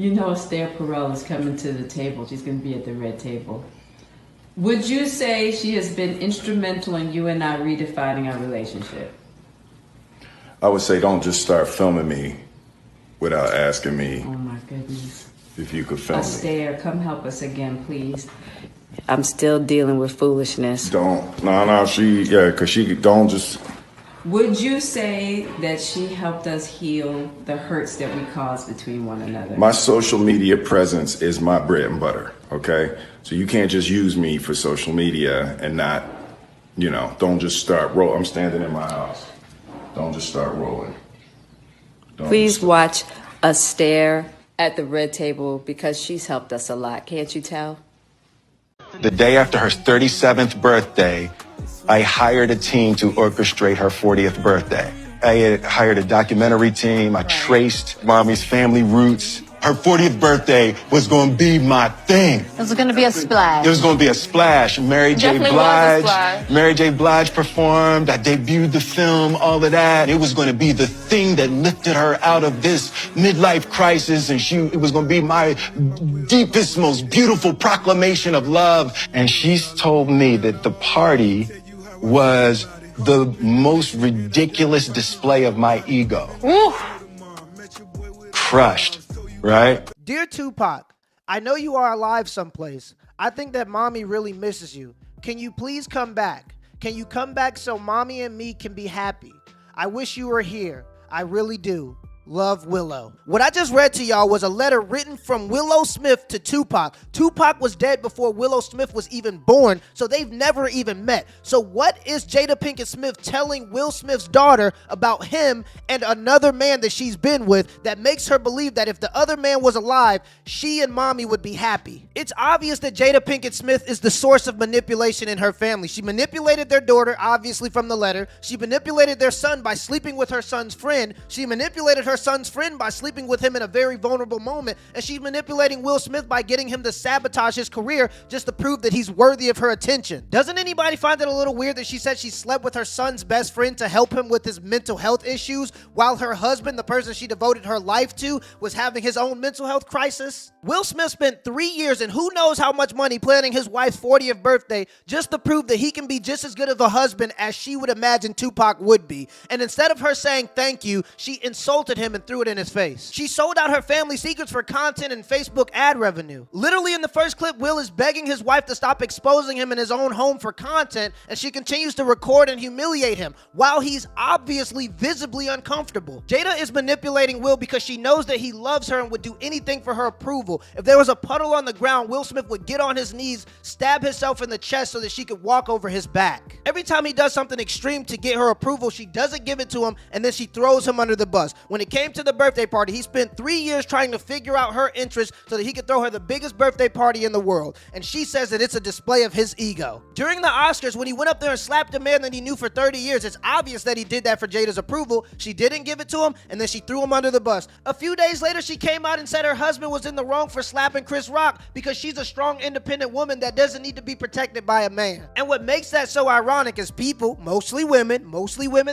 You know Esther Perel is coming to the table. She's going to be at the red table. Would you say she has been instrumental in you and I redefining our relationship? I would say don't just start filming me without asking me. Oh my goodness. If you could film me. Esther, come help us again, please. I'm still dealing with foolishness. Because she don't just. Would you say that she helped us heal the hurts that we caused between one another? My social media presence is my bread and butter, okay? So you can't just use me for social media and not, don't just start rolling. I'm standing in my house. Don't just start rolling. Please watch us stare at the red table because she's helped us a lot. Can't you tell? The day after her 37th birthday, I hired a team to orchestrate her 40th birthday. I had hired a documentary team. I traced Mommy's family roots. Her 40th birthday was going to be my thing. It was going to be a splash. It was going to be a splash. Mary J. Blige performed. I debuted the film, all of that. It was going to be the thing that lifted her out of this midlife crisis, and it was going to be my deepest, most beautiful proclamation of love. And she's told me that the party was the most ridiculous display of my ego. Ooh. Crushed. Right? Dear Tupac, I know you are alive someplace. I think that mommy really misses you. Can you please come back? Can you come back so mommy and me can be happy? I wish you were here. I really do. Love, Willow. What I just read to y'all was a letter written from Willow Smith to Tupac. Tupac was dead before Willow Smith was even born, so they've never even met. So what is Jada Pinkett Smith telling Will Smith's daughter about him and another man that she's been with that makes her believe that if the other man was alive, she and mommy would be happy? It's obvious that Jada Pinkett Smith is the source of manipulation in her family. She manipulated their daughter, obviously from the letter. She manipulated their son by sleeping with her son's friend. She manipulated her son's friend by sleeping with him in a very vulnerable moment, and she's manipulating Will Smith by getting him to sabotage his career just to prove that he's worthy of her attention. Doesn't anybody find it a little weird that she said she slept with her son's best friend to help him with his mental health issues while her husband, the person she devoted her life to, was having his own mental health crisis? Will Smith spent 3 years and who knows how much money planning his wife's 40th birthday just to prove that he can be just as good of a husband as she would imagine Tupac would be. And instead of her saying thank you, she insulted him and threw it in his face. She sold out her family secrets for content and Facebook ad revenue. Literally in the first clip, Will is begging his wife to stop exposing him in his own home for content, and she continues to record and humiliate him while he's obviously visibly uncomfortable. Jada is manipulating Will because she knows that he loves her and would do anything for her approval. If there was a puddle on the ground, Will Smith would get on his knees, stab himself in the chest so that she could walk over his back. Every time he does something extreme to get her approval, she doesn't give it to him, and then she throws him under the bus. When it came to the birthday party, he spent 3 years trying to figure out her interests so that he could throw her the biggest birthday party in the world, and she says that it's a display of his ego. During the Oscars, when he went up there and slapped a man that he knew for 30 years, it's obvious that he did that for Jada's approval. She didn't give it to him, and then she threw him under the bus. A few days later, she came out and said her husband was in the wrong for slapping Chris Rock because she's a strong, independent woman that doesn't need to be protected by a man. And what makes that so ironic is people, mostly women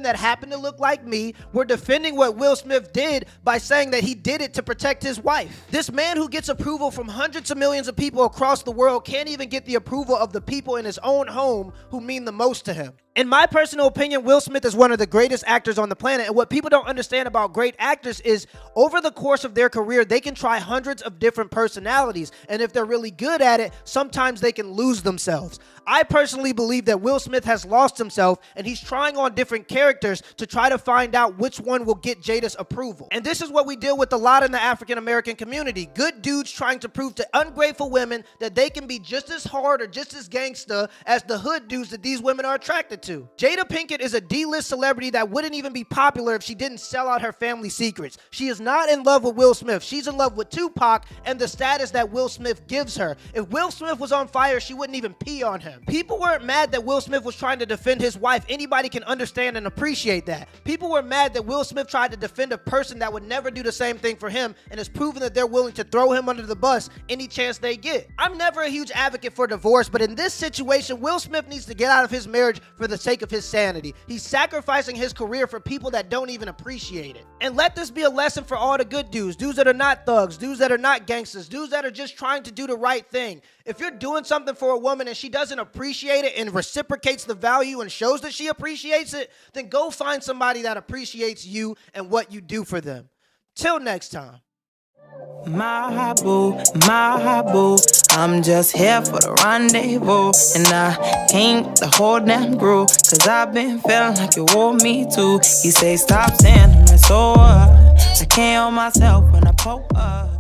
that happen to look like me, were defending what Will Smith did by saying that he did it to protect his wife. This man who gets approval from hundreds of millions of people across the world can't even get the approval of the people in his own home who mean the most to him. In my personal opinion, Will Smith is one of the greatest actors on the planet, and what people don't understand about great actors is over the course of their career, they can try hundreds of different personalities, and if they're really good at it, sometimes they can lose themselves. I personally believe that Will Smith has lost himself, and he's trying on different characters to try to find out which one will get Jada's approval. And this is what we deal with a lot in the African-American community. Good dudes trying to prove to ungrateful women that they can be just as hard or just as gangsta as the hood dudes that these women are attracted to. Jada Pinkett is a D-list celebrity that wouldn't even be popular if she didn't sell out her family secrets. She is not in love with Will Smith. She's in love with Tupac and the status that Will Smith gives her. If Will Smith was on fire, she wouldn't even pee on him. People weren't mad that Will Smith was trying to defend his wife. Anybody can understand and appreciate that. People were mad that Will Smith tried to defend a person that would never do the same thing for him and has proven that they're willing to throw him under the bus any chance they get. I'm never a huge advocate for divorce, but in this situation, Will Smith needs to get out of his marriage for the sake of his sanity. He's sacrificing his career for people that don't even appreciate it. And let this be a lesson for all the good dudes that are not thugs, dudes that are not gangsters, dudes that are just trying to do the right thing. If you're doing something for a woman and she doesn't appreciate it and reciprocates the value and shows that she appreciates it, then go find somebody that appreciates you and what you do for them. Till next time. My boo, I'm just here for the rendezvous. And I came the whole damn groove, cause I've been feeling like you want me to. He say stop saying I'm so I can't hold myself when I pull up.